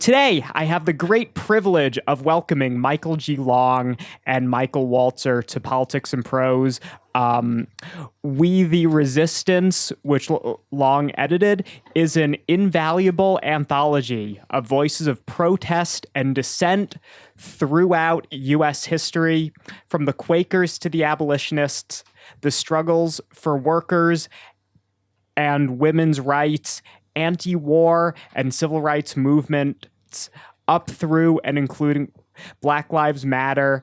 Today, I have the great privilege of welcoming Michael G. Long and Michael Walzer to Politics and Prose. We the Resistance, which Long edited, is an invaluable anthology of voices of protest and dissent throughout U.S. history, from the Quakers to the abolitionists, the struggles for workers and women's rights, anti-war and civil rights movements, up through and including Black Lives Matter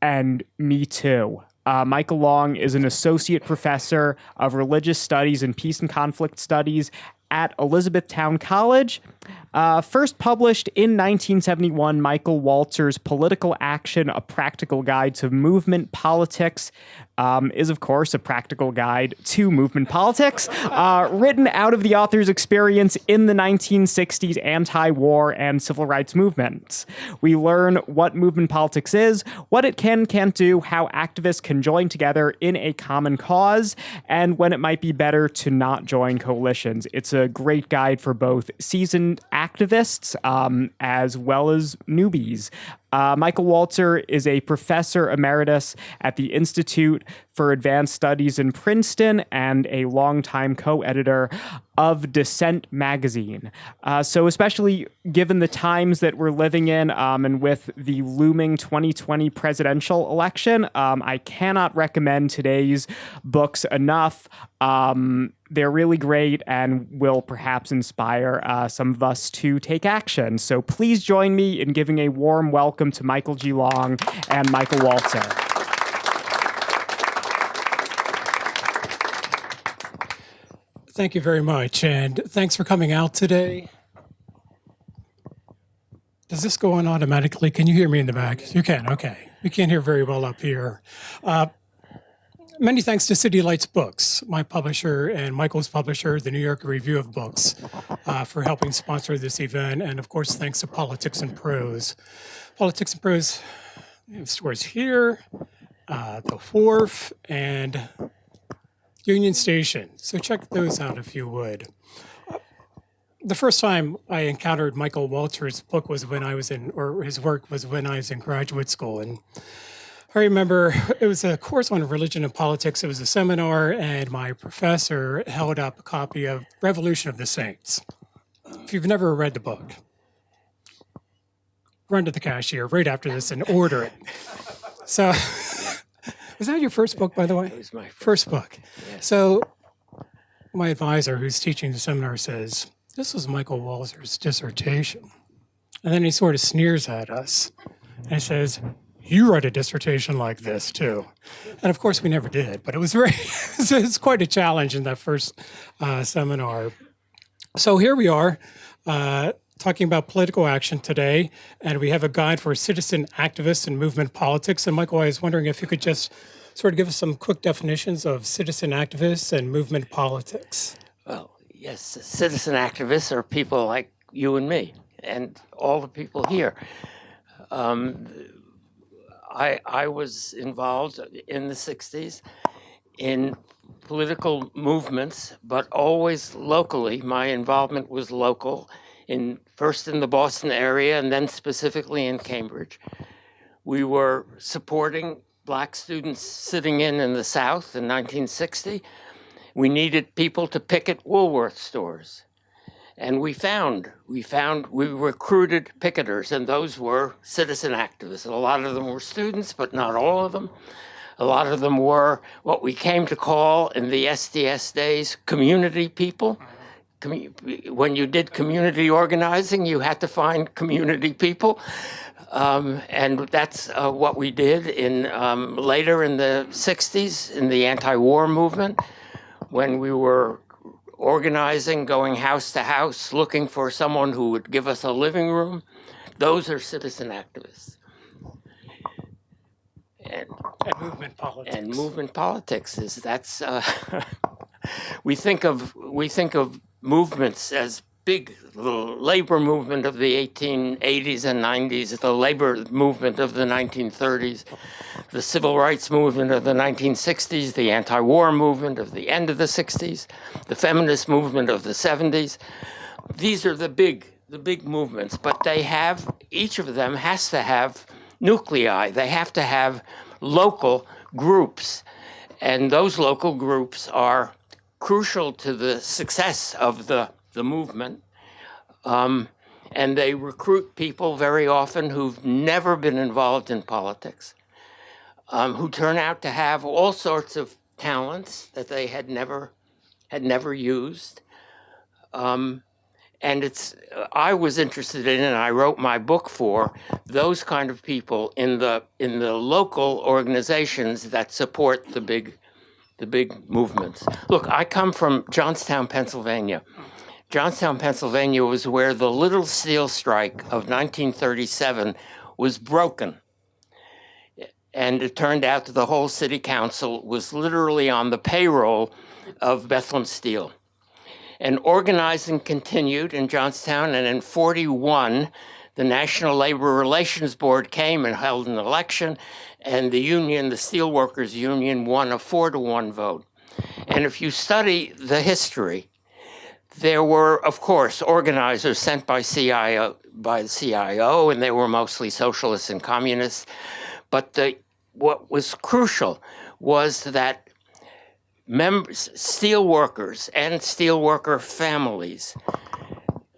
and Me Too. Michael Long is an associate professor of religious studies and peace and conflict studies at Elizabethtown College. First published in 1971, Michael Walzer's Political Action, A Practical Guide to Movement Politics, is, of course, a practical guide to movement politics, written out of the author's experience in the 1960s anti-war and civil rights movements. We learn what movement politics is, what it can't do, how activists can join together in a common cause, and when it might be better to not join coalitions. It's a great guide for both seasoned activists as well as newbies. Michael Walzer is a professor emeritus at the Institute for Advanced Studies in Princeton and a longtime co-editor of Dissent magazine. So especially given the times that we're living in and with the looming 2020 presidential election, I cannot recommend today's books enough. They're really great and will perhaps inspire some of us to take action. So please join me in giving a warm welcome to Michael G. Long and Michael Walzer. Thank you very much, and thanks for coming out today. Does this go on automatically? Can you hear me in the back? You can, okay. We can't hear very well up here. Many thanks to City Lights Books, my publisher and Michael's publisher, the New York Review of Books, for helping sponsor this event. And of course, thanks to Politics and Prose. Politics and Prose, we have stores here, the Wharf, and Union Station. So check those out if you would. The first time I encountered Michael Walzer's book was when I was his work was when I was in graduate school. And I remember it was a course on religion and politics. It was a seminar, and my professor held up a copy of Revolution of the Saints. If you've never read the book, run to the cashier right after this and order it. So, was that your first book, by the way? It was my first book. Yes. So, my advisor, who's teaching the seminar, says, "This was Michael Walzer's dissertation." And then he sort of sneers at us and says, "You write a dissertation like this too." And of course we never did, but it was it's quite a challenge in that first seminar. So here we are talking about political action today, and we have a guide for citizen activists and movement politics. And Michael, I was wondering if you could just sort of give us some quick definitions of citizen activists and movement politics. Well, yes, citizen activists are people like you and me and all the people here. I was involved in the 60s in political movements, but always locally. My involvement was local, first in the Boston area and then specifically in Cambridge. We were supporting Black students sitting in the South in 1960. We needed people to picket Woolworth stores. And we recruited picketers, and those were citizen activists. A lot of them were students, but not all of them. A lot of them were what we came to call in the SDS days, community people. When you did community organizing, you had to find community people. And that's what we did later in the 60s in the anti-war movement, when we were organizing, going house to house, looking for someone who would give us a living room. Those are citizen activists. And movement politics. And movement politics we think of movements as big, the labor movement of the 1880s and 90s, the labor movement of the 1930s, the civil rights movement of the 1960s, the anti-war movement of the end of the 60s, the feminist movement of the 70s. These are the big big movements, but they have, each of them has to have nuclei. They have to have local groups, and those local groups are crucial to the success of the movement. And they recruit people very often who've never been involved in politics, who turn out to have all sorts of talents that they had never used. And I was interested in, and I wrote my book for those kind of people in the local organizations that support the big movements. Look, I come from Johnstown, Pennsylvania. Johnstown, Pennsylvania was where the Little Steel Strike of 1937 was broken. And it turned out that the whole city council was literally on the payroll of Bethlehem Steel. And organizing continued in Johnstown, and in 41, the National Labor Relations Board came and held an election, and the union, the Steelworkers Union, won a 4-to-1 vote. And if you study the history, there were, of course, organizers sent by the CIO, and they were mostly socialists and communists. But what was crucial was that steelworkers and steelworker families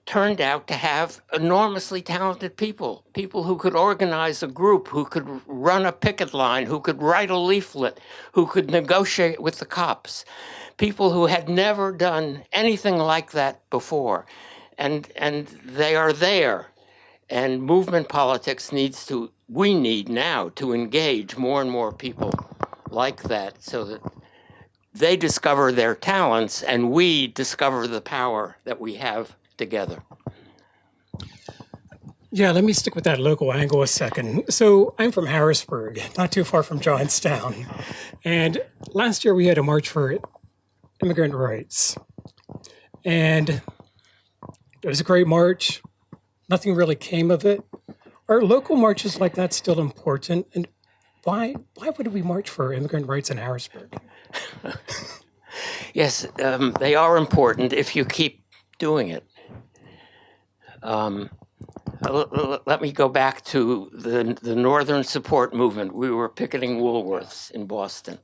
turned out to have enormously talented people who could organize a group, who could run a picket line, who could write a leaflet, who could negotiate with the cops. People who had never done anything like that before. And they are there. And movement politics we need now to engage more and more people like that so that they discover their talents and we discover the power that we have together. Yeah, let me stick with that local angle a second. So I'm from Harrisburg, not too far from Johnstown. And last year we had a march for immigrant rights. And it was a great march. Nothing really came of it. Are local marches like that still important? And why would we march for immigrant rights in Harrisburg? Yes, they are important if you keep doing it. Let me go back to the Northern Support Movement. We were picketing Woolworths in Boston.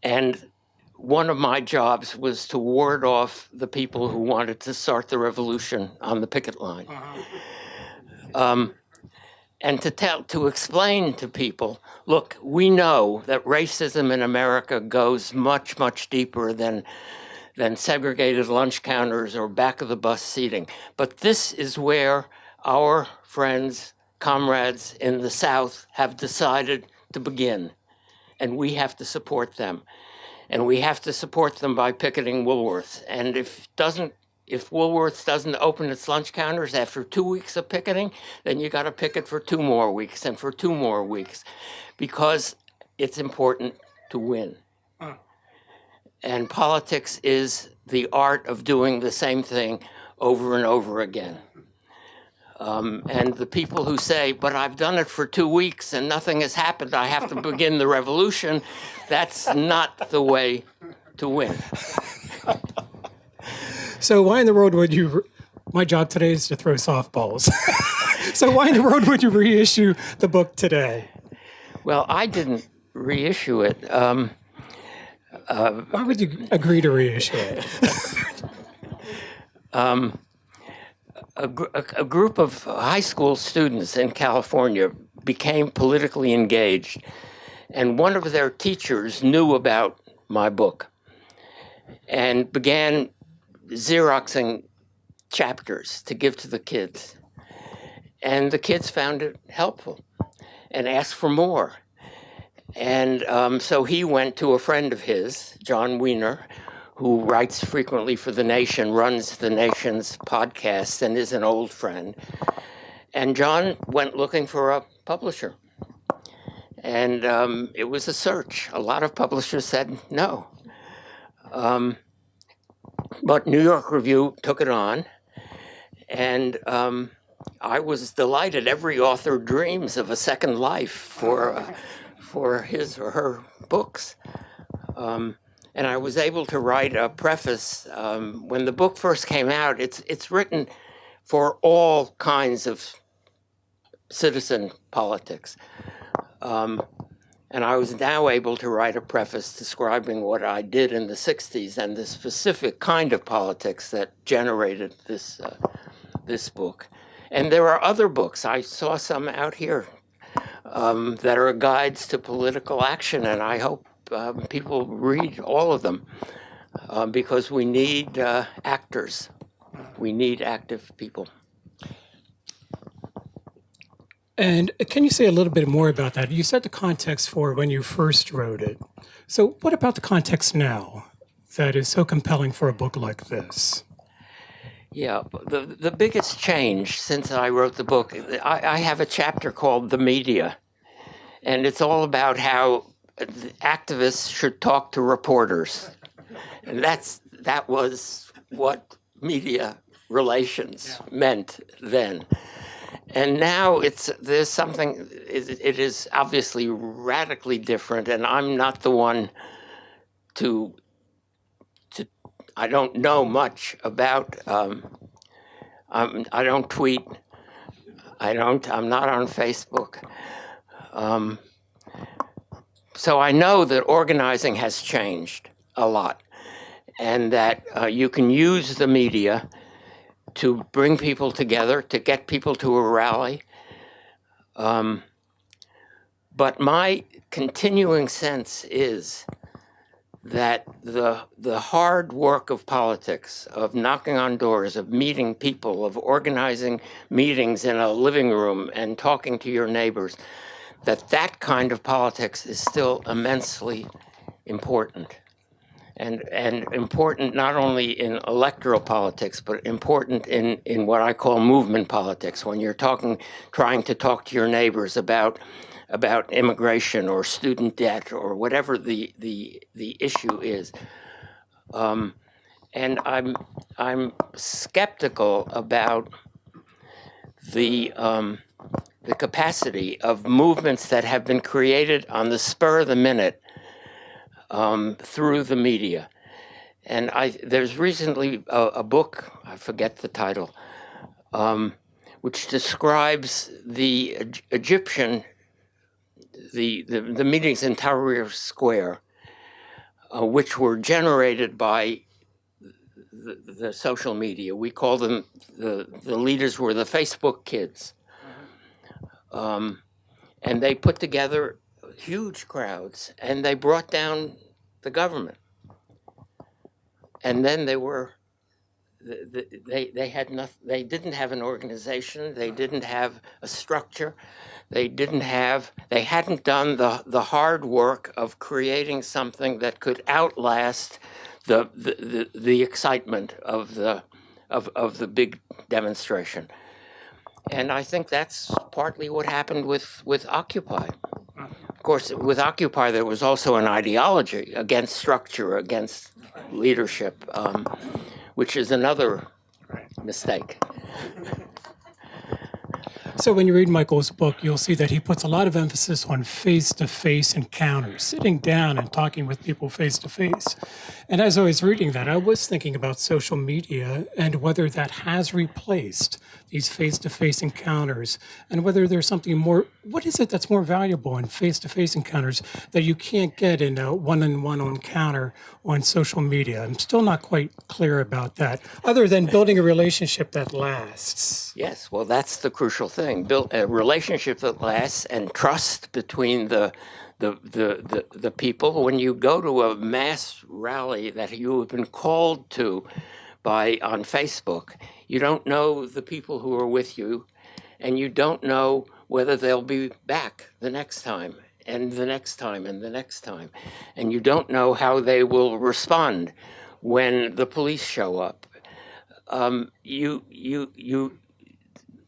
And one of my jobs was to ward off the people who wanted to start the revolution on the picket line. And to explain to people, look, we know that racism in America goes much, much deeper than segregated lunch counters or back of the bus seating. But this is where our friends, comrades in the South have decided to begin. And we have to support them. And we have to support them by picketing Woolworths. And if Woolworths doesn't open its lunch counters after 2 weeks of picketing, then you got to picket for 2 more weeks and for 2 more weeks, because it's important to win. And politics is the art of doing the same thing over and over again. And the people who say, but I've done it for 2 weeks and nothing has happened, I have to begin the revolution, that's not the way to win. So why in the world would you, my job today is to throw softballs. So why in the world would you reissue the book today? Well, I didn't reissue it. Why would you agree to reissue it? A group of high school students in California became politically engaged, and one of their teachers knew about my book and began Xeroxing chapters to give to the kids. And the kids found it helpful and asked for more. And so he went to a friend of his, John Wiener, who writes frequently for The Nation, runs The Nation's podcast, and is an old friend. And John went looking for a publisher. And it was a search. A lot of publishers said no. But New York Review took it on. And I was delighted. Every author dreams of a second life for his or her books. And I was able to write a preface. When the book first came out, it's written for all kinds of citizen politics. And I was now able to write a preface describing what I did in the 60s and the specific kind of politics that generated this book. And there are other books. I saw some out here that are guides to political action, and I hope people read all of them because we need actors. We need active people. And can you say a little bit more about that? You said the context for when you first wrote it. So what about the context now that is so compelling for a book like this? Yeah, the biggest change since I wrote the book, I have a chapter called The Media, and it's all about how activists should talk to reporters. And that was what media relations meant then. And now there's something, it is obviously radically different, and I'm not the one to I don't know much about, I don't tweet, I'm not on Facebook. So I know that organizing has changed a lot, and that you can use the media to bring people together, to get people to a rally. But my continuing sense is that the hard work of politics, of knocking on doors, of meeting people, of organizing meetings in a living room and talking to your neighbors, that kind of politics is still immensely important. And important not only in electoral politics, but important in what I call movement politics, when you're trying to talk to your neighbors about immigration or student debt or whatever the issue is. And I'm skeptical about the capacity of movements that have been created on the spur of the minute through the media. And there's recently a book, I forget the title, which describes the Egyptian, the meetings in Tahrir Square, which were generated by the social media. We call them, the leaders were the Facebook kids. And they put together huge crowds, and they brought down the government. And then they had nothing. They didn't have an organization. They didn't have a structure. They hadn't done the hard work of creating something that could outlast the excitement of the big demonstration. And I think that's partly what happened with Occupy. Of course, with Occupy, there was also an ideology against structure, against leadership, which is another mistake. So when you read Michael's book, you'll see that he puts a lot of emphasis on face-to-face encounters, sitting down and talking with people face-to-face. And as I was reading that, I was thinking about social media and whether that has replaced these face-to-face encounters and whether there's something more, what is it that's more valuable in face-to-face encounters that you can't get in a one-on-one encounter on social media? I'm still not quite clear about that, other than building a relationship that lasts. Yes, well, that's the crucial thing. Build a relationship that lasts and trust between the people. When you go to a mass rally that you have been called to on Facebook, you don't know the people who are with you, and you don't know whether they'll be back the next time, and the next time, and the next time. And you don't know how they will respond when the police show up. You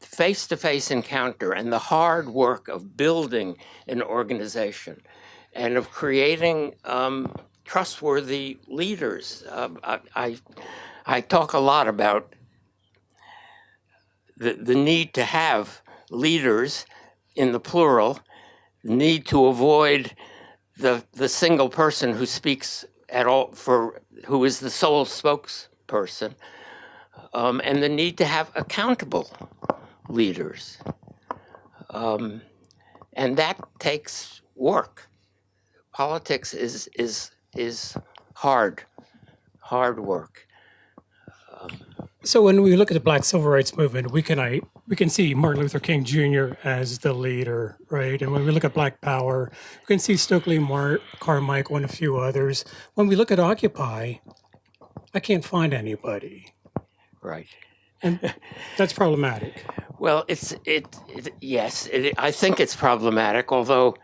face-to-face encounter and the hard work of building an organization and of creating trustworthy leaders. I talk a lot about the need to have leaders in the plural, need to avoid the single person who speaks at all for who is the sole spokesperson, and the need to have accountable leaders, and that takes work. Politics is hard work. So when we look at the Black Civil Rights Movement, we can see Martin Luther King Jr. as the leader, right? And when we look at Black Power, we can see Stokely Carmichael and a few others. When we look at Occupy, I can't find anybody, Right. and that's problematic. Well, yes, I think it's problematic, although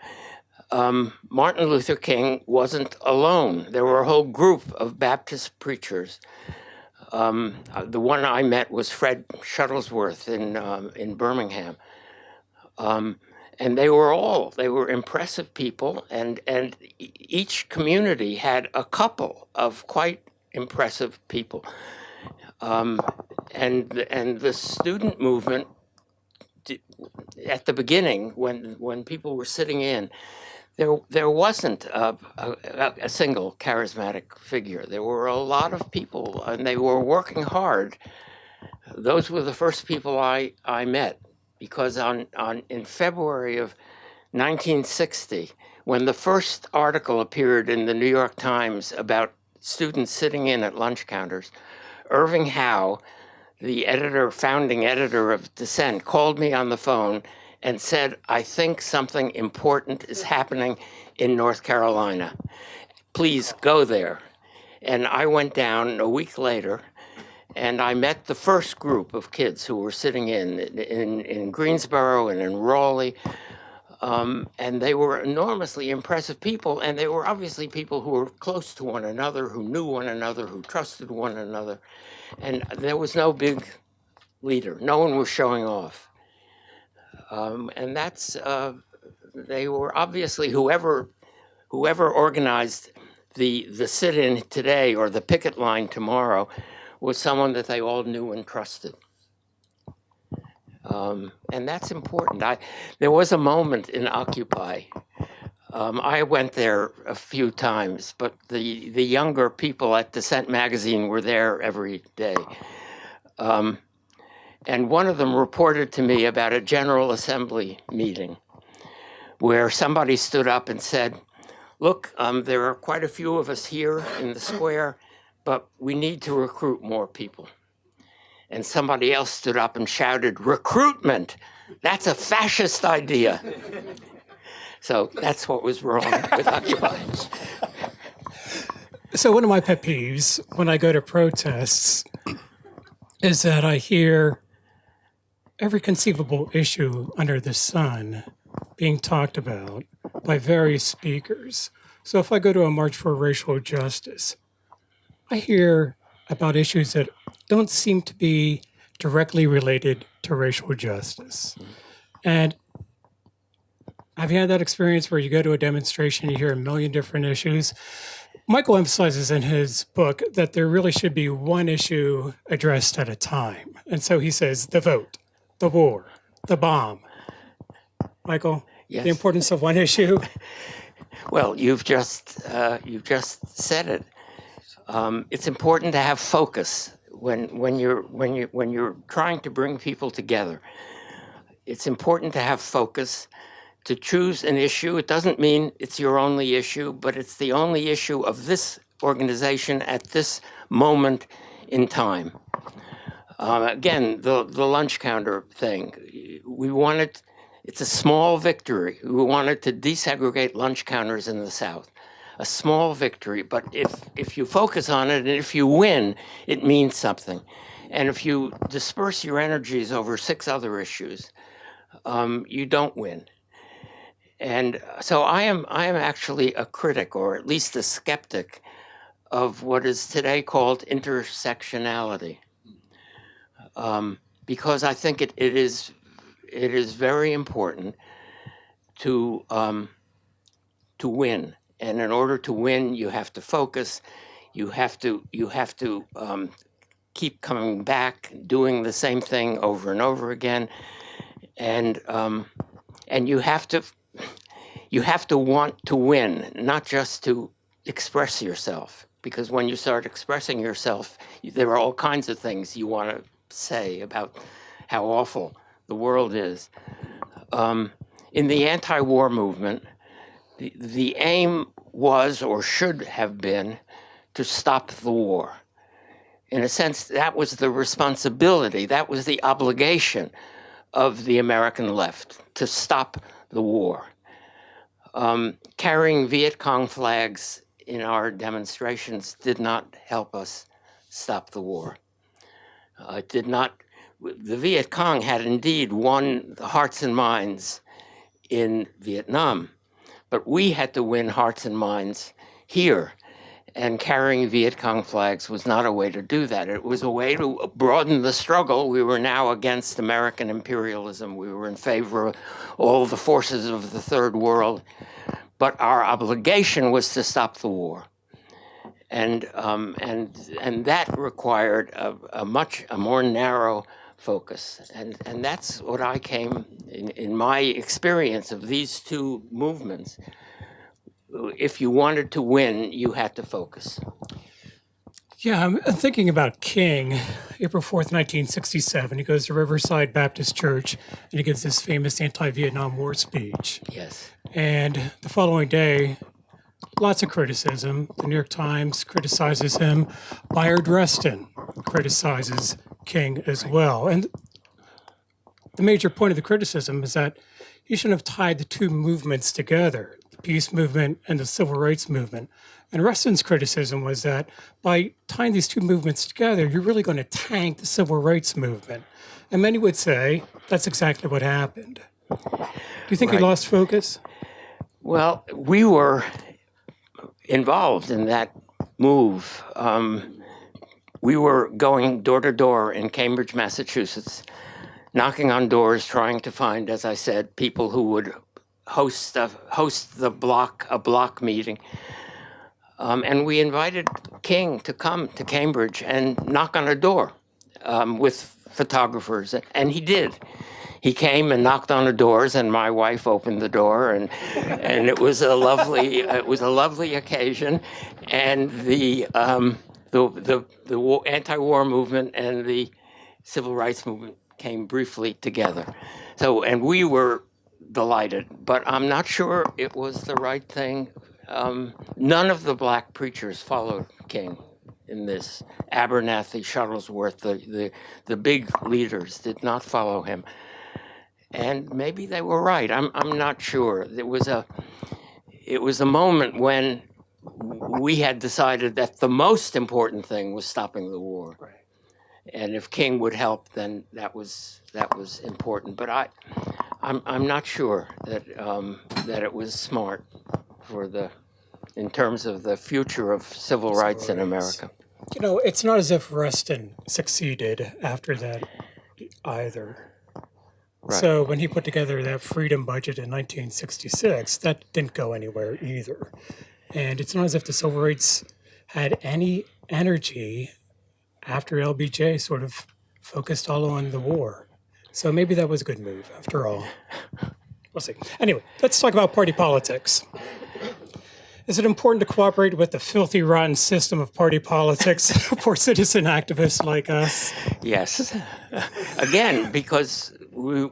Martin Luther King wasn't alone. There were a whole group of Baptist preachers. The one I met was Fred Shuttlesworth in Birmingham. And they were impressive people, and each community had a couple of quite impressive people. And the student movement, at the beginning, when people were sitting in, there wasn't a single charismatic figure. There were a lot of people, and they were working hard. Those were the first people I met, because in February of 1960, when the first article appeared in the New York Times about students sitting in at lunch counters, Irving Howe, the founding editor of Dissent, called me on the phone and said, "I think something important is happening in North Carolina. Please go there." And I went down a week later, and I met the first group of kids who were sitting in Greensboro and in Raleigh. And they were enormously impressive people, and they were obviously people who were close to one another, who knew one another, who trusted one another. And there was no big leader. No one was showing off. And they were obviously, whoever organized the sit-in today or the picket line tomorrow was someone that they all knew and trusted. And that's important. There was a moment in Occupy. I went there a few times, but the younger people at Dissent magazine were there every day. And one of them reported to me about a General Assembly meeting where somebody stood up and said, "Look, there are quite a few of us here in the square, but we need to recruit more people." And somebody else stood up and shouted, "Recruitment! That's a fascist idea." So that's what was wrong with Occupy. So one of my pet peeves when I go to protests is that I hear every conceivable issue under the sun being talked about by various speakers. So if I go to a March for Racial Justice, I hear about issues that don't seem to be directly related to racial justice. And have you had that experience where you go to a demonstration, you hear a million different issues? Michael emphasizes in his book that there really should be one issue addressed at a time. And so he says the vote, the war, the bomb. Michael, Yes. the importance of one issue? Well, you've just said it. It's important to have focus when you're trying to bring people together. It's important to have focus, to choose an issue. It doesn't mean it's your only issue, but it's the only issue of this organization at this moment in time. Again, the lunch counter thing. It's a small victory. We wanted to desegregate lunch counters in the South. A small victory, but if you focus on it and if you win, it means something. And if you disperse your energies over 6 other issues, you don't win. And so I am actually a critic, or at least a skeptic, of what is today called intersectionality, because I think it is very important to win. And in order to win, you have to focus. You have to keep coming back, doing the same thing over and over again, and you have to want to win, not just to express yourself, because when you start expressing yourself, there are all kinds of things you want to say about how awful the world is. In the anti-war movement, the aim was, or should have been, to stop the war. In a sense, that was the responsibility, that was the obligation of the American left, to stop the war. Carrying Viet Cong flags in our demonstrations did not help us stop the war. It did not. The Viet Cong had indeed won the hearts and minds in Vietnam, but we had to win hearts and minds here. And carrying Viet Cong flags was not a way to do that. It was a way to broaden the struggle. We were now against American imperialism. We were in favor of all the forces of the Third World. But our obligation was to stop the war. And that required a much more narrow focus. And that's what I came, in my experience of these two movements. If you wanted to win, you had to focus. Yeah, I'm thinking about King, April 4th, 1967. He goes to Riverside Baptist Church and he gives this famous anti-Vietnam War speech. Yes. And the following day, lots of criticism. The New York Times criticizes him. Bayard Rustin criticizes King as well. And the major point of the criticism is that he shouldn't have tied the two movements together, the peace movement and the civil rights movement. And Rustin's criticism was that by tying these two movements together, you're really going to tank the civil rights movement. And many would say that's exactly what happened. Do you think he lost focus? Well, we were involved in that move. We were going door to door in Cambridge, Massachusetts, knocking on doors, trying to find, as I said, people who would host a block meeting. And we invited King to come to Cambridge and knock on a door with photographers, and he did. He came and knocked on the doors, and my wife opened the door, and it was a lovely occasion. And the anti-war movement and the civil rights movement came briefly together. So, and we were delighted, but I'm not sure it was the right thing. None of the black preachers followed King in this. Abernathy, Shuttlesworth, the big leaders did not follow him. And maybe they were right. I'm not sure. It was a moment when we had decided that the most important thing was stopping the war. Right. And if King would help, then that was important. But I'm not sure that it was smart in terms of the future of civil rights in America. You know, it's not as if Rustin succeeded after that either. Right. So when he put together that freedom budget in 1966, that didn't go anywhere either. And it's not as if the civil rights had any energy after LBJ sort of focused all on the war. So maybe that was a good move after all. We'll see. Anyway, let's talk about party politics. Is it important to cooperate with the filthy, rotten system of party politics for citizen activists like us? Yes. Again, because we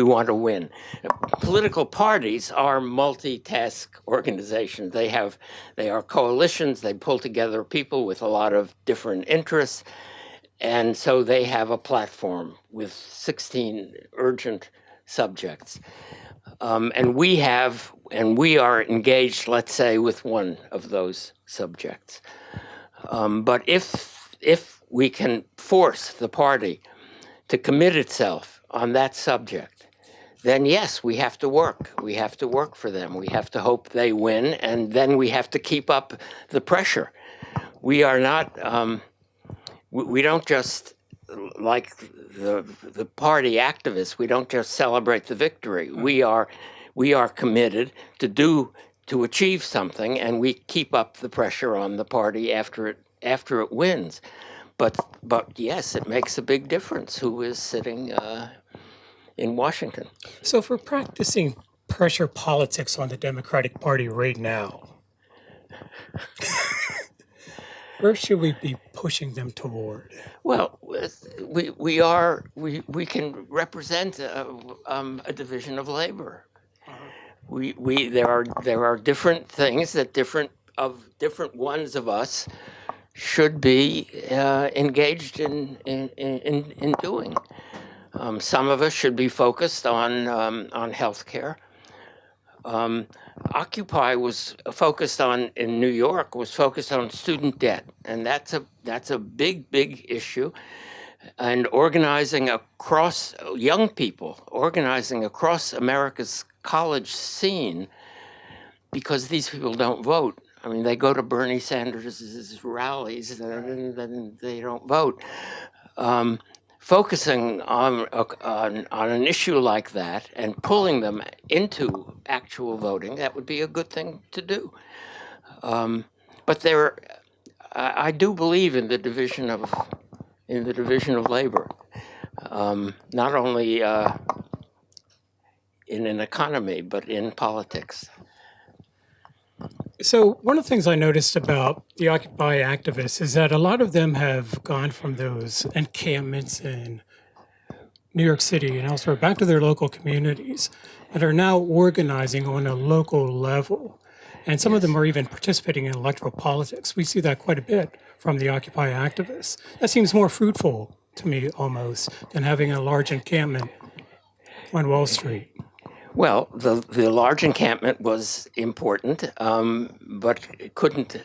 want to win. Political parties are multitask organizations. They are coalitions. They pull together people with a lot of different interests. And so they have a platform with 16 urgent subjects. And we are engaged, let's say, with one of those subjects. But if we can force the party to commit itself on that subject, then yes, we have to work. We have to work for them. We have to hope they win, and then we have to keep up the pressure. We are not, we don't just, like the party activists, we don't just celebrate the victory. We are committed to achieve something, and we keep up the pressure on the party after it wins. But yes, it makes a big difference who is sitting in Washington. So if we're practicing pressure politics on the Democratic Party right now, Where should we be pushing them toward? Well, we can represent a division of labor. There are different things that different ones of us should be engaged in doing. Some of us should be focused on healthcare. Occupy was focused on in New York was focused on student debt, and that's a big issue. And organizing across young people, organizing across America's college scene, because these people don't vote. I mean, they go to Bernie Sanders' rallies and then they don't vote. Focusing on an issue like that and pulling them into actual voting, that would be a good thing to do. But I do believe in the division of labor, not only in an economy but in politics. So one of the things I noticed about the Occupy activists is that a lot of them have gone from those encampments in New York City and elsewhere back to their local communities and are now organizing on a local level. And some of them are even participating in electoral politics. We see that quite a bit from the Occupy activists. That seems more fruitful to me almost than having a large encampment on Wall Street. Well, the large encampment was important, but it couldn't,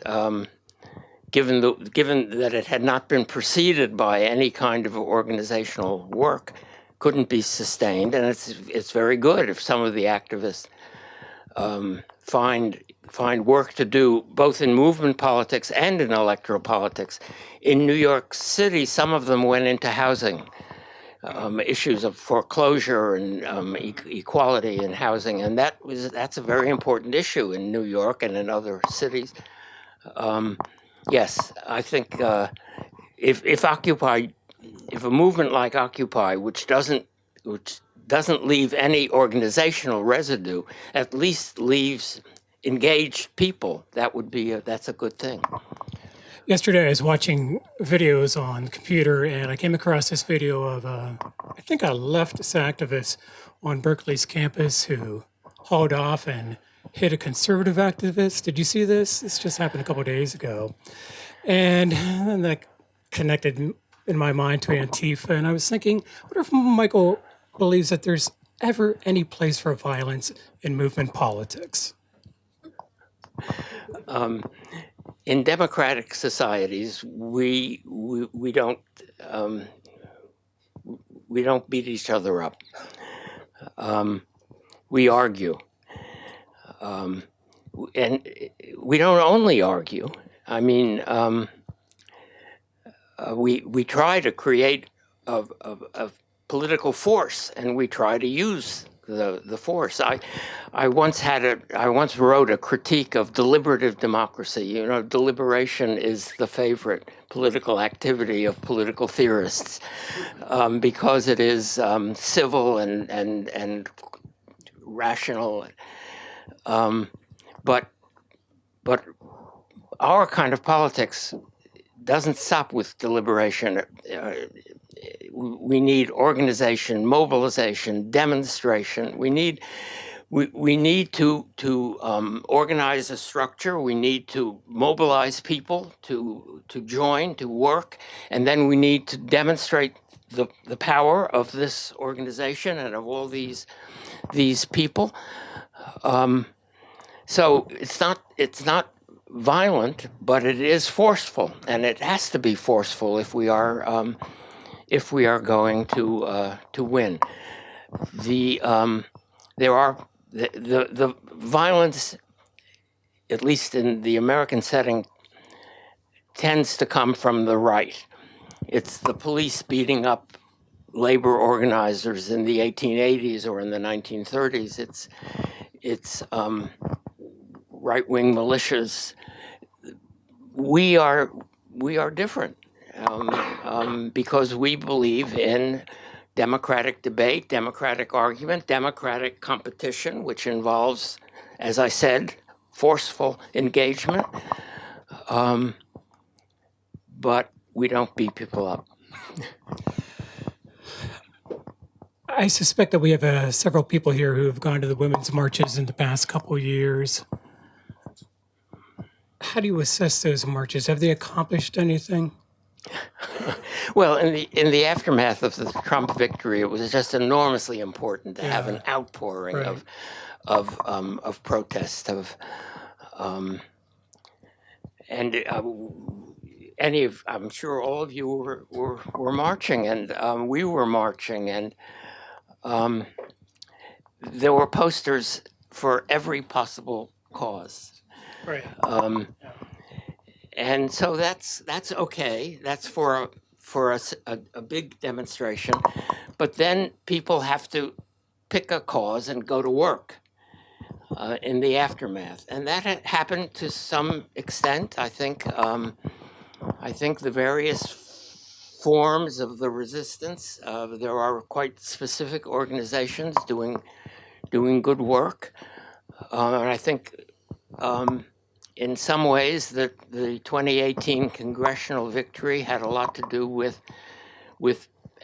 given that it had not been preceded by any kind of organizational work, couldn't be sustained. And it's very good if some of the activists find work to do both in movement politics and in electoral politics. In New York City, some of them went into housing. Issues of foreclosure and equality in housing, and that's a very important issue in New York and in other cities. Yes, I think if a movement like Occupy, which doesn't leave any organizational residue, at least leaves engaged people, that's a good thing. Yesterday, I was watching videos on the computer, and I came across this video of, I think, a leftist activist on Berkeley's campus who hauled off and hit a conservative activist. Did you see this? This just happened a couple of days ago. And that connected in my mind to Antifa, and I was thinking, I wonder if Michael believes that there's ever any place for violence in movement politics. In democratic societies, we don't beat each other up. We argue, and we don't only argue. I mean, we try to create a political force, and we try to use the force. I once wrote a critique of deliberative democracy. You know, deliberation is the favorite political activity of political theorists because it is civil and rational. But our kind of politics doesn't stop with deliberation. We need organization, mobilization, demonstration. We need to organize a structure. We need to mobilize people to join, to work, and then we need to demonstrate the power of this organization and of all these people. So it's not violent, but it is forceful, and it has to be forceful if we are going to win. The violence, at least in the American setting, tends to come from the right. It's the police beating up labor organizers in the 1880s or in the 1930s. It's right-wing militias. We are different. Because we believe in democratic debate, democratic argument, democratic competition, which involves, as I said, forceful engagement, but we don't beat people up. I suspect that we have several people here who have gone to the women's marches in the past couple of years. How do you assess those marches? Have they accomplished anything? Well, in the aftermath of the Trump victory, it was just enormously important to have an outpouring Right. of protest I'm sure all of you were marching, and we were marching, and there were posters for every possible cause. Right. And so that's okay. That's for a big demonstration, but then people have to pick a cause and go to work in the aftermath, and that happened to some extent. I think the various forms of the resistance. There are quite specific organizations doing good work, and I think. In some ways, the 2018 congressional victory had a lot to do with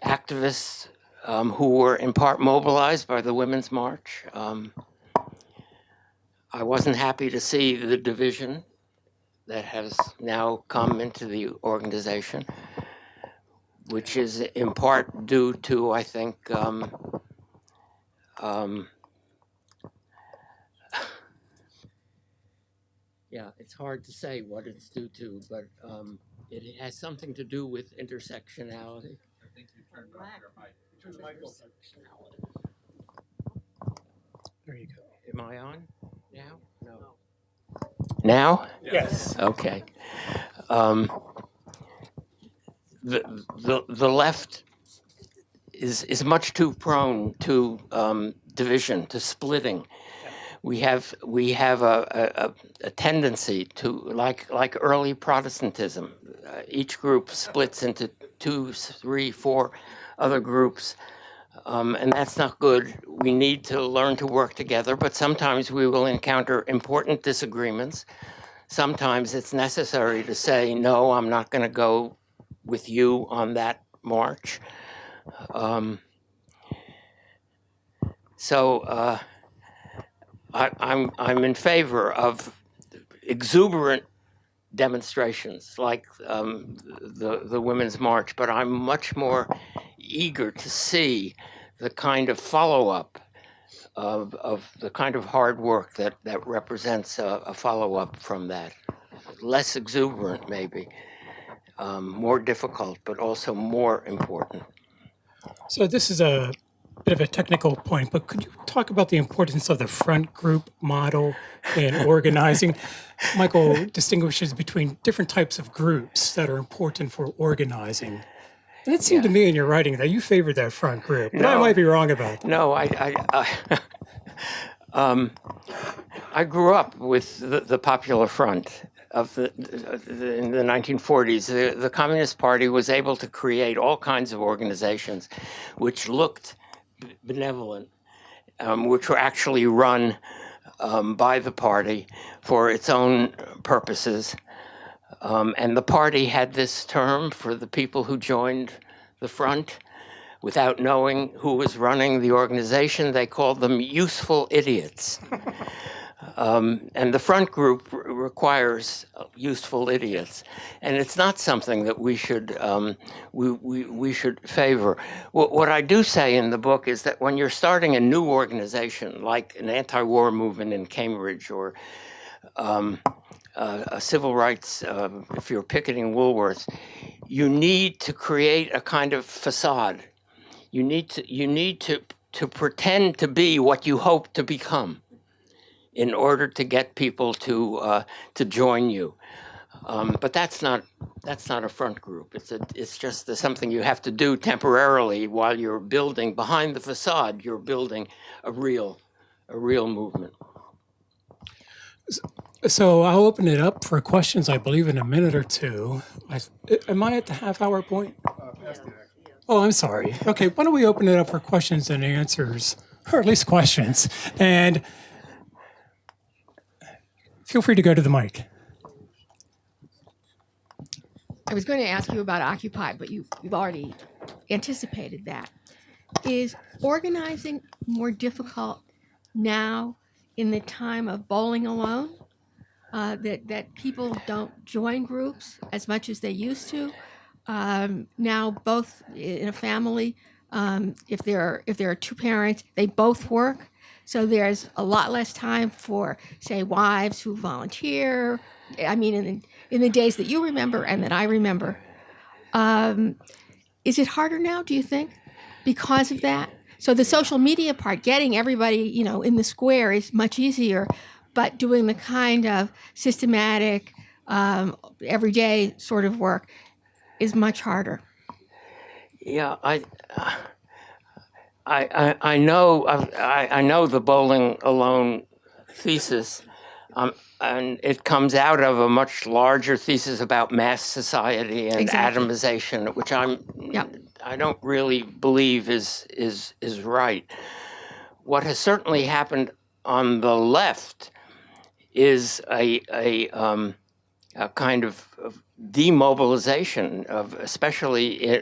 activists who were in part mobilized by the Women's March. I wasn't happy to see the division that has now come into the organization, which is in part due to, I think, yeah, it's hard to say what it's due to, but it has something to do with intersectionality. I think you turned off your mic. There you go. Am I on now? No. Now? Yes. Okay. The left is much too prone to division, to splitting. We have a tendency to like early Protestantism. Each group splits into 2, 3, 4 other groups, and that's not good. We need to learn to work together, but sometimes we will encounter important disagreements. Sometimes it's necessary to say, no, I'm not going to go with you on that march. I'm in favor of exuberant demonstrations like the Women's March, but I'm much more eager to see the kind of follow-up of the kind of hard work that represents a follow-up from that. Less exuberant, maybe, more difficult, but also more important. So this is a bit of a technical point, but could you talk about the importance of the front group model in organizing? Michael distinguishes between different types of groups that are important for organizing. And it seemed to me in your writing that you favored that front group, but I might be wrong about that. No, I grew up with the Popular Front in the 1940s. The Communist Party was able to create all kinds of organizations which looked benevolent, which were actually run by the party for its own purposes. And the party had this term for the people who joined the front without knowing who was running the organization. They called them useful idiots. And the front group requires useful idiots, and it's not something that we should we should favor. What I do say in the book is that when you're starting a new organization, like an anti-war movement in Cambridge, or a civil rights, if you're picketing Woolworths, you need to create a kind of facade. You need to pretend to be what you hope to become, in order to get people to join you, but that's not a front group. It's just something you have to do temporarily while you're building behind the facade. You're building a real movement. So I'll open it up for questions, I believe, in a minute or two. Am I at the half-hour point? Oh, I'm sorry. Okay, why don't we open it up for questions and answers, or at least questions, and Feel free to go to the mic. I was going to ask you about Occupy, but you've already anticipated that. Is organizing more difficult now in the time of bowling alone? That people don't join groups as much as they used to. Now, both in a family, if there are two parents, they both work. So there's a lot less time for, say, wives who volunteer. I mean, in the days that you remember and that I remember. Is it harder now, do you think, because of that? So the social media part, getting everybody, in the square is much easier, but doing the kind of systematic, everyday sort of work is much harder. Yeah, I know the bowling alone thesis, and it comes out of a much larger thesis about mass society and Exactly. atomization, which Yep. I don't really believe is right. What has certainly happened on the left is a kind of demobilization of, especially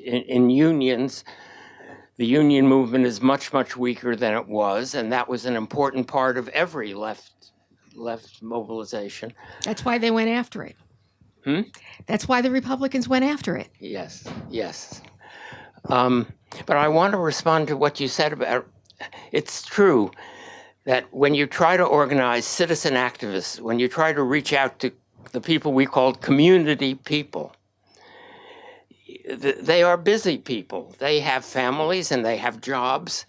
in unions. The union movement is much, much weaker than it was, and that was an important part of every left mobilization. That's why they went after it. That's why the Republicans went after it. Yes. But I want to respond to what you said about, it's true that when you try to organize citizen activists, when you try to reach out to the people we called community people, they are busy people. They have families and they have jobs.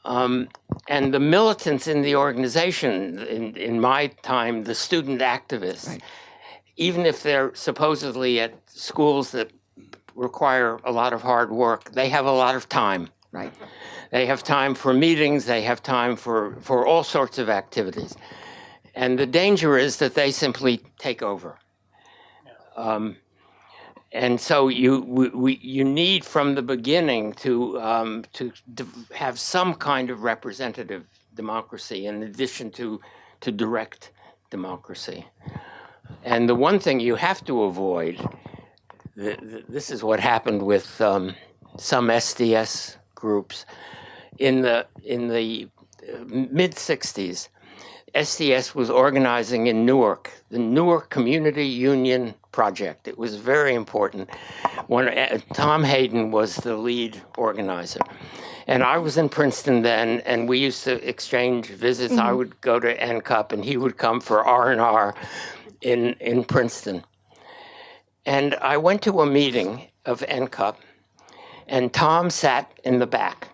And the militants in the organization, in my time, the student activists, Right. even if they're supposedly at schools that require a lot of hard work, they have a lot of time. Right. They have time for meetings. They have time for all sorts of activities. And the danger is that they simply take over. And so you need from the beginning to have some kind of representative democracy in addition to direct democracy. And the one thing you have to avoid, this is what happened with some SDS groups in the mid 60s. SDS was organizing in Newark, the Newark Community Union Project. It was very important. Tom Hayden was the lead organizer. And I was in Princeton then, and we used to exchange visits. I would go to NCUP, and he would come for R&R in Princeton. And I went to a meeting of NCUP, and Tom sat in the back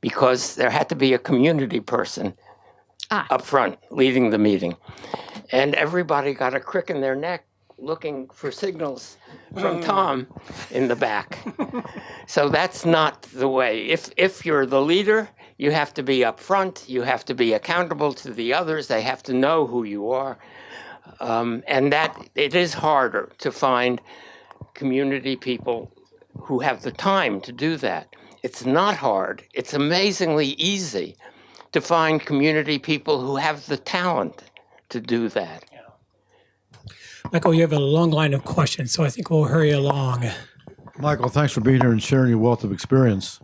because there had to be a community person up front leading the meeting. And everybody got a crick in their neck looking for signals from Tom in the back. So that's not the way. If you're the leader, you have to be up front. You have to be accountable to the others. They have to know who you are. And that it is harder to find community people who have the time to do that. It's not hard. It's amazingly easy to find community people who have the talent to do that. Michael, you have a long line of questions, so I think we'll hurry along. Michael, thanks for being here and sharing your wealth of experience.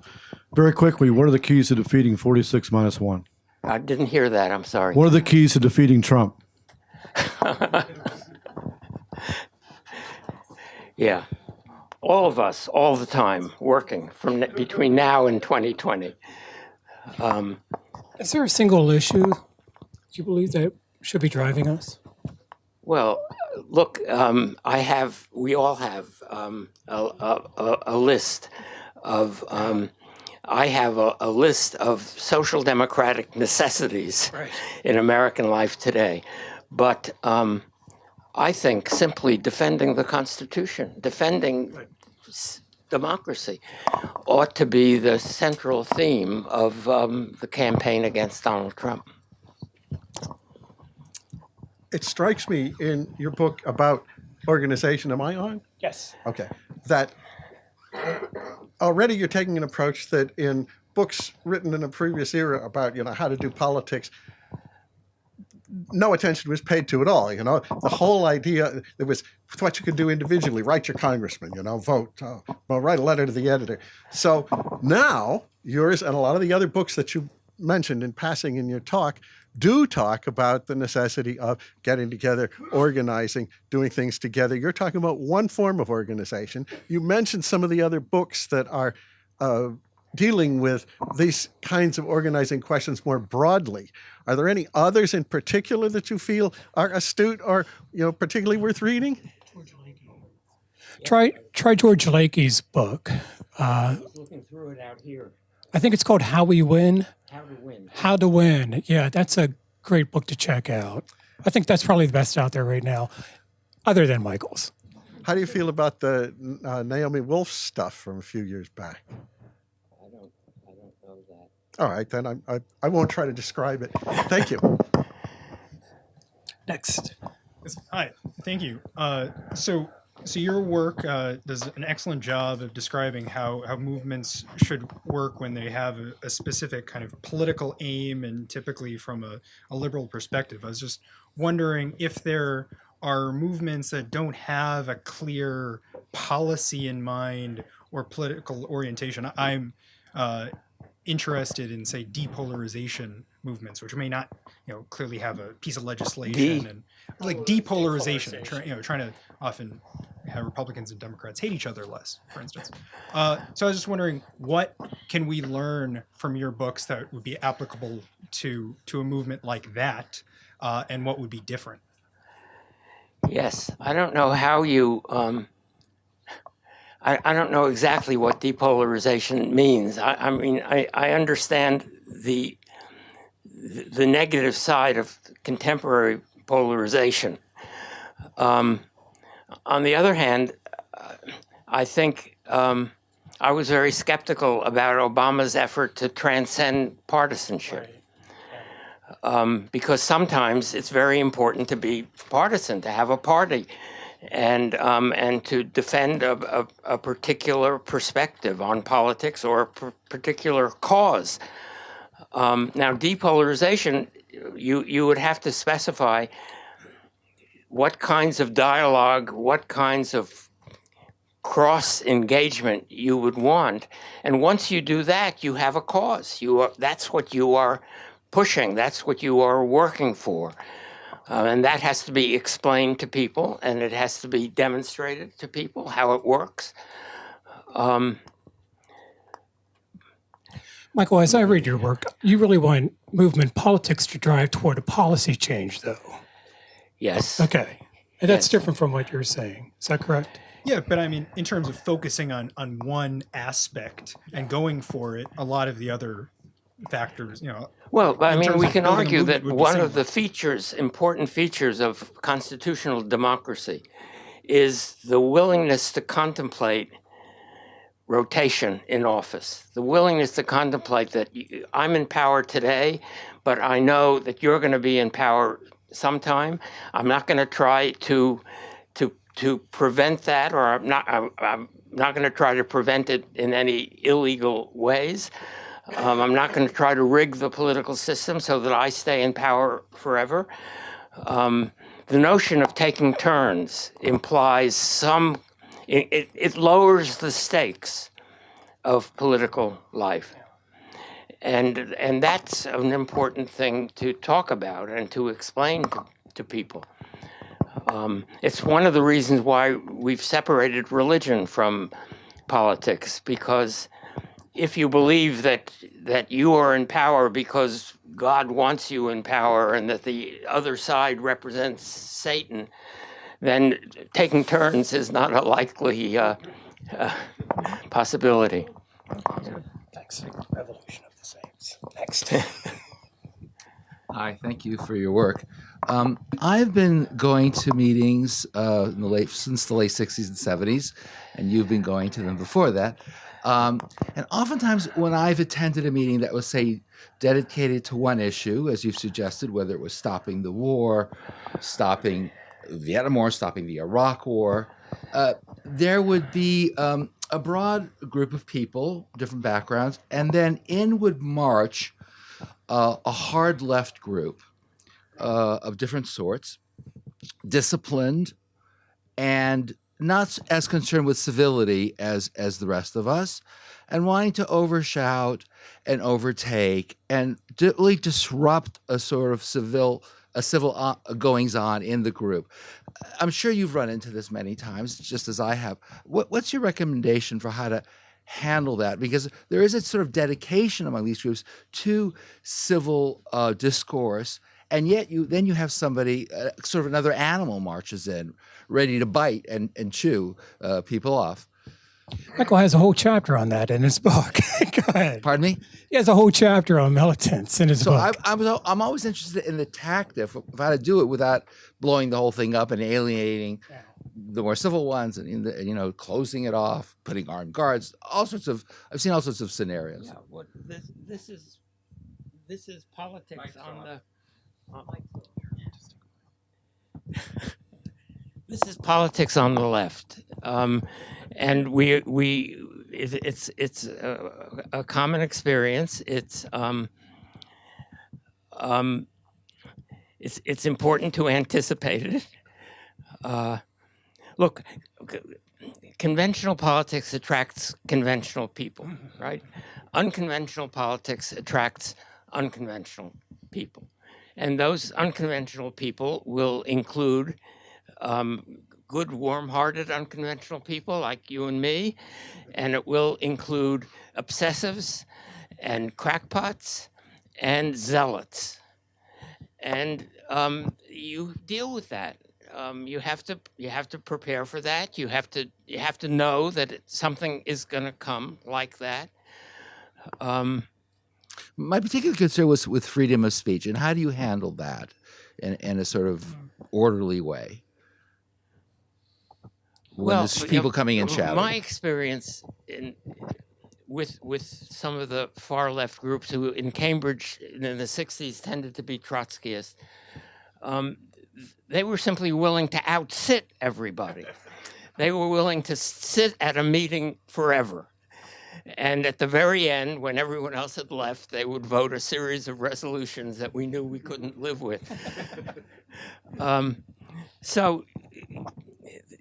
Very quickly, what are the keys to defeating 46-1? I didn't hear that. I'm sorry. What are the keys to defeating Trump? Yeah. All of us, all the time, working between now and 2020. Is there a single issue you believe that should be driving us? Well, look, we all have a list of, I have a list of social democratic necessities in American life today. But I think simply defending the Constitution, defending democracy ought to be the central theme of the campaign against Donald Trump. It strikes me in your book about organization, am I on? Yes. Okay. That already you're taking an approach that in books written in a previous era about, how to do politics, no attention was paid to at all. You know, the whole idea, it was what you could do individually, write your congressman, you know, vote, well, write a letter to the editor. So now yours and a lot of the other books that you mentioned in passing in your talk do talk about the necessity of getting together, organizing, doing things together. You're talking about one form of organization. You mentioned some of the other books that are dealing with these kinds of organizing questions more broadly. Are there any others in particular that you feel are astute or, you know, particularly worth reading? Try George Lakey's book. I was looking through it out here. I think it's called How We Win. How to Win. How to Win. Yeah, that's a great book to check out. I think that's probably the best out there right now, other than Michael's. How do you feel about the Naomi Wolf stuff from a few years back? I don't know that. All right, then I won't try to describe it. Thank you. Next. Hi, thank you. So your work does an excellent job of describing how movements should work when they have a specific kind of political aim, and typically from a liberal perspective. I was just wondering if there are movements that don't have a clear policy in mind or political orientation. I'm interested in, say, depolarization movements, which may not, clearly have a piece of legislation and like depolarization, trying to often have Republicans and Democrats hate each other less, for instance. So I was just wondering, what can we learn from your books that would be applicable to a movement like that, and what would be different? Yes, I don't know how you. I don't know exactly what depolarization means. I mean, I understand the negative side of contemporary polarization. On the other hand, I think I was very skeptical about Obama's effort to transcend partisanship. Because sometimes it's very important to be partisan, to have a party, and to defend a particular perspective on politics or a particular cause. Now, depolarization, you would have to specify what kinds of dialogue, what kinds of cross engagement you would want, and once you do that, you have a cause. That's what you are pushing. That's what you are working for. And that has to be explained to people, and it has to be demonstrated to people how it works. Michael, as I read your work, you really want movement politics to drive toward a policy change, though. Yes. Okay. And that's Yes. different from what you're saying. Is that correct? Yeah, but I mean, in terms of focusing on one aspect and going for it, a lot of the other factors, Well, I in mean, terms we of can building a argue movement that would be one of similar. the important features of constitutional democracy is the willingness to contemplate rotation in office, the willingness to contemplate that I'm in power today, but I know that you're going to be in power sometime. I'm not going to try to prevent that, or I'm not going to try to prevent it in any illegal ways. I'm not going to try to rig the political system so that I stay in power forever. The notion of taking turns implies it lowers the stakes of political life. And that's an important thing to talk about and to explain to people. It's one of the reasons why we've separated religion from politics, because if you believe that you are in power because God wants you in power and that the other side represents Satan, then taking turns is not a likely possibility. Thanks. Revolution of the Saints. Next. Hi, thank you for your work. I've been going to meetings since the late 60s and 70s, and you've been going to them before that. And oftentimes when I've attended a meeting that was, say, dedicated to one issue, as you've suggested, whether it was stopping the war, stopping Vietnam War, stopping the Iraq War, there would be a broad group of people, different backgrounds, and then in would march a hard left group. of different sorts, disciplined, and not as concerned with civility as the rest of us, and wanting to overshout and overtake and really disrupt a sort of civil goings on in the group. I'm sure you've run into this many times, just as I have. What's your recommendation for how to handle that? Because there is a sort of dedication among these groups to civil discourse, and yet you have somebody, sort of another animal marches in, ready to bite and chew people off. Michael has a whole chapter on that in his book. Go ahead. Pardon me? He has a whole chapter on militants in his So book. I'm always interested in the tactic of how to do it without blowing the whole thing up and alienating the more civil ones, and closing it off, putting armed guards, I've seen all sorts of scenarios. Yeah, what this is politics on the. This is politics on the left, and it's a common experience. It's important to anticipate it. Look, conventional politics attracts conventional people, right? Unconventional politics attracts unconventional people, and those unconventional people will include good, warm-hearted, unconventional people like you and me, and it will include obsessives and crackpots and zealots. And you deal with that. You have to prepare for that. You have to know that something is going to come like that. My particular concern was with freedom of speech, and how do you handle that in a sort of orderly way? When there's people coming in shouting. My experience with some of the far left groups who in Cambridge in the 60s tended to be Trotskyists, they were simply willing to outsit everybody. They were willing to sit at a meeting forever. And at the very end, when everyone else had left, they would vote a series of resolutions that we knew we couldn't live with. So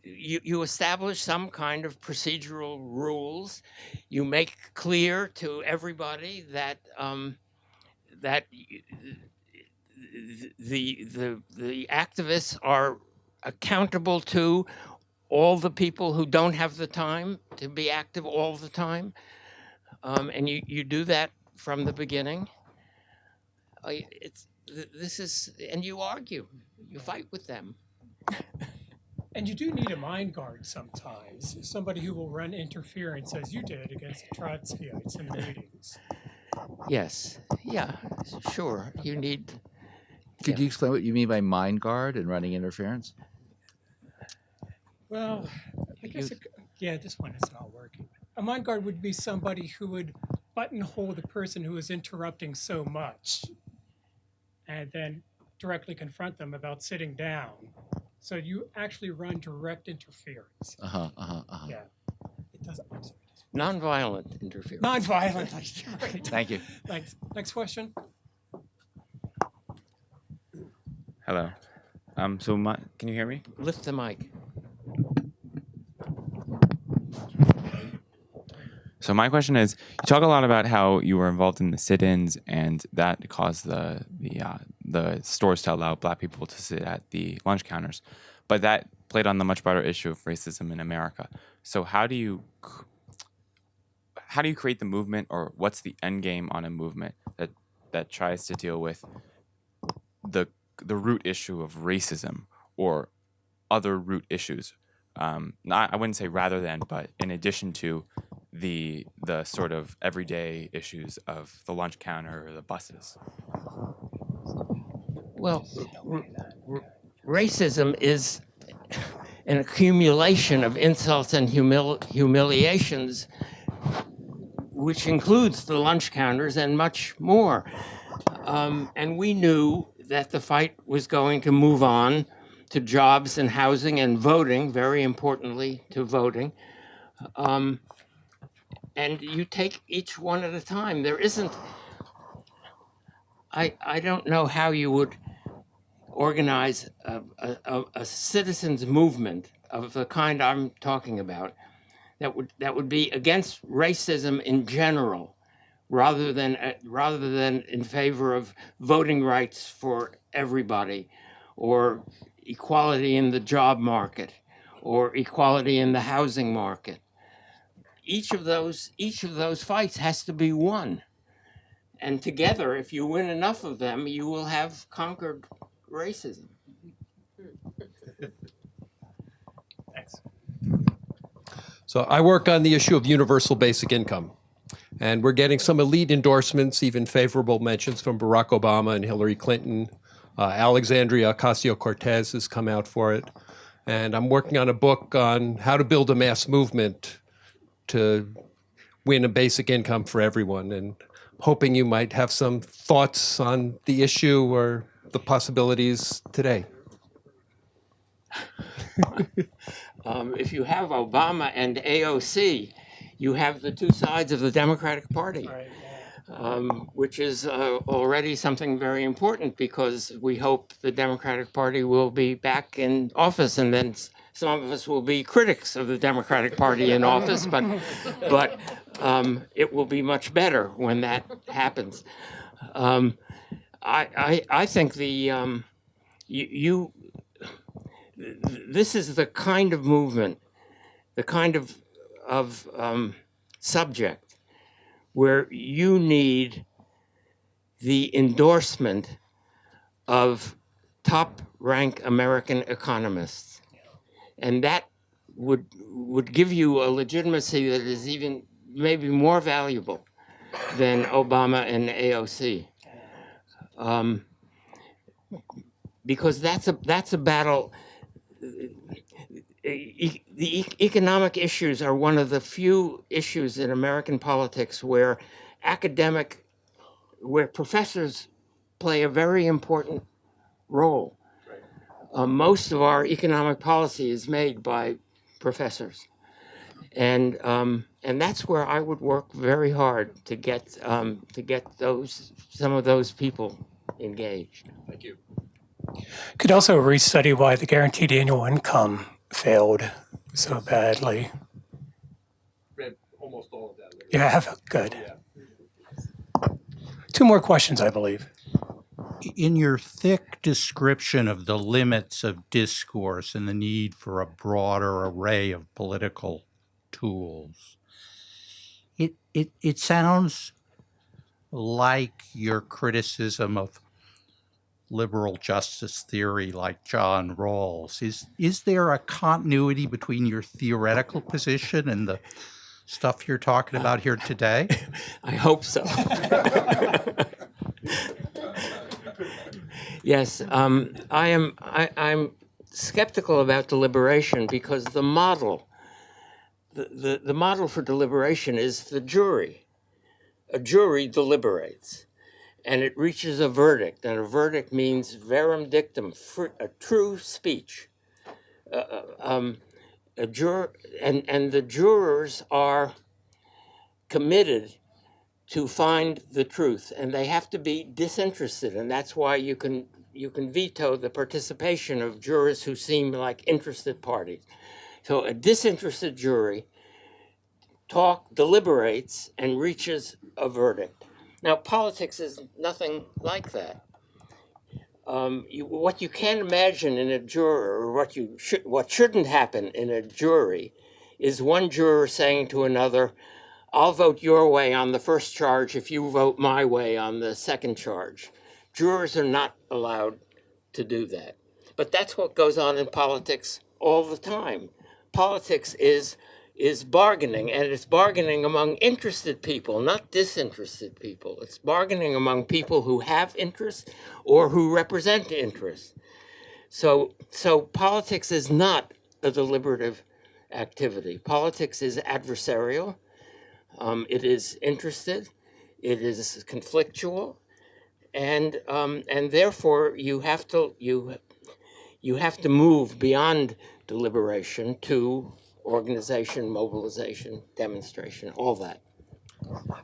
you establish some kind of procedural rules. You make clear to everybody that the activists are accountable to all the people who don't have the time to be active all the time, and you do that from the beginning. And you argue, you fight with them. And you do need a mind guard sometimes, somebody who will run interference, as you did, against the Trotskyites in the meetings. Yes, yeah, sure. You need. Could you explain what you mean by mind guard and running interference? Well, I guess, this one is not working. A mind guard would be somebody who would buttonhole the person who is interrupting so much and then directly confront them about sitting down. So you actually run direct interference. Yeah. It doesn't. Nonviolent interference. Nonviolent. Right. Thank you. Thanks. Next question. Hello. Can you hear me? Lift the mic. So my question is, you talk a lot about how you were involved in the sit-ins and that caused the stores to allow Black people to sit at the lunch counters, but that played on the much broader issue of racism in America. So how do you create the movement, or what's the end game on a movement that tries to deal with the root issue of racism or other root issues? I wouldn't say rather than, but in addition to the sort of everyday issues of the lunch counter or the buses. Well, racism is an accumulation of insults and humiliations, which includes the lunch counters and much more. And we knew that the fight was going to move on to jobs and housing and voting, very importantly to voting. And you take each one at a time. There isn't, I don't know how you would organize a citizens movement of the kind I'm talking about that would be against racism in general, rather than in favor of voting rights for everybody, or equality in the job market, or equality in the housing market. Each of those fights has to be won. And together, if you win enough of them, you will have conquered racism. Thanks. So I work on the issue of universal basic income. And we're getting some elite endorsements, even favorable mentions from Barack Obama and Hillary Clinton. Alexandria Ocasio-Cortez has come out for it. And I'm working on a book on how to build a mass movement to win a basic income for everyone, and hoping you might have some thoughts on the issue or the possibilities today. If you have Obama and AOC, you have the two sides of the Democratic Party, which is already something very important, because we hope the Democratic Party will be back in office, and then some of us will be critics of the Democratic Party in office, but it will be much better when that happens. I think this is the kind of movement, the kind of subject where you need the endorsement of top-rank American economists, and that would give you a legitimacy that is even maybe more valuable than Obama and AOC, because that's a battle. The economic issues are one of the few issues in American politics where professors play a very important role. Most of our economic policy is made by professors, and that's where I would work very hard to get some of those people engaged. Thank you. Could also restudy why the guaranteed annual income failed so badly. Read almost all of that. You have? Good. Two more questions, I believe. In your thick description of the limits of discourse and the need for a broader array of political tools, it sounds like your criticism of liberal justice theory like John Rawls. Is there a continuity between your theoretical position and the stuff you're talking about here today? I hope so. Yes, I'm skeptical about deliberation, because the model for deliberation is the jury. A jury deliberates, and it reaches a verdict, and a verdict means verum dictum, a true speech. And the jurors are committed to find the truth, and they have to be disinterested, and that's why you can veto the participation of jurors who seem like interested parties. So a disinterested jury deliberates and reaches a verdict. Now, politics is nothing like that. What you can't imagine in a juror, or what shouldn't happen in a jury, is one juror saying to another, "I'll vote your way on the first charge if you vote my way on the second charge." Jurors are not allowed to do that. But that's what goes on in politics all the time. Politics is bargaining, and it's bargaining among interested people, not disinterested people. It's bargaining among people who have interests or who represent interests. So politics is not a deliberative activity. Politics is adversarial. It is interested. It is conflictual, and therefore you have to move beyond deliberation to organization, mobilization, demonstration, all that.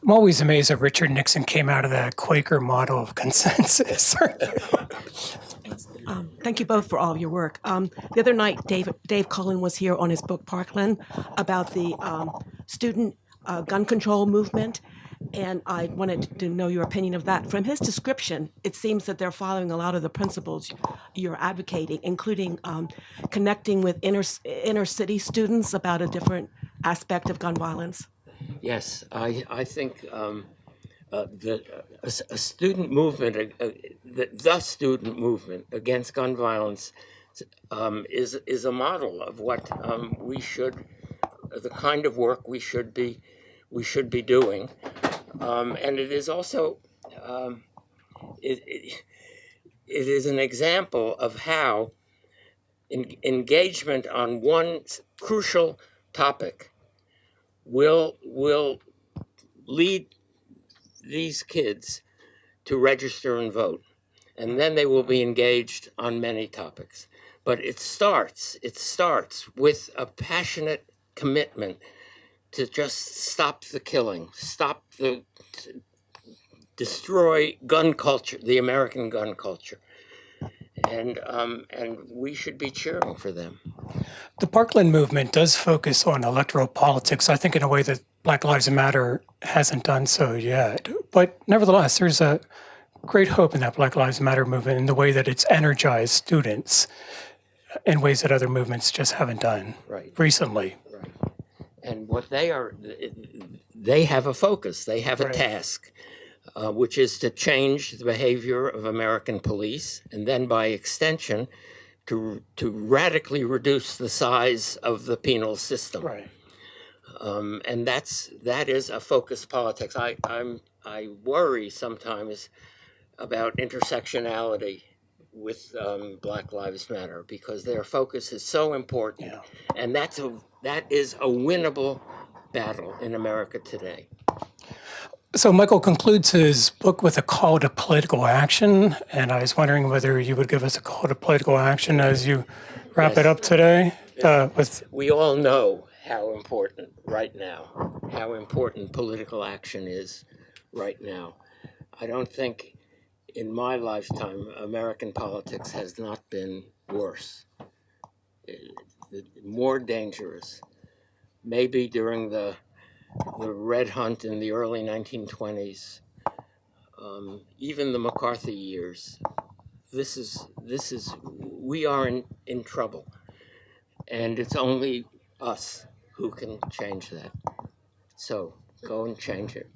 I'm always amazed that Richard Nixon came out of that Quaker model of consensus. thank you both for all of your work. The other night, Dave Cullen was here on his book Parkland about the student gun control movement, and I wanted to know your opinion of that. From his description, it seems that they're following a lot of the principles you're advocating, including connecting with inner city students about a different aspect of gun violence. Yes, I think a student movement, the student movement against gun violence, is a model of what we should, the kind of work we should be doing, and it is also it is an example of how engagement on one crucial topic will lead these kids to register and vote, and then they will be engaged on many topics. But it starts with a passionate commitment to just stop the killing, destroy gun culture, the American gun culture, and we should be cheering for them. The Parkland movement does focus on electoral politics, I think in a way that Black Lives Matter hasn't done so yet. But nevertheless, there's a great hope in that Black Lives Matter movement in the way that it's energized students in ways that other movements just haven't done recently. Right. And what they have a focus, they have a task, which is to change the behavior of American police, and then by extension, to radically reduce the size of the penal system. Right. And that is a focused politics. I worry sometimes about intersectionality with Black Lives Matter, because their focus is so important, and that is a winnable battle in America today. So Michael concludes his book with a call to political action, and I was wondering whether you would give us a call to political action as you wrap it up today. We all know how important political action is right now. I don't think in my lifetime American politics has not been worse, more dangerous. Maybe during the Red Hunt in the early 1920s, even the McCarthy years. We are in trouble, and it's only us who can change that. So go and change it.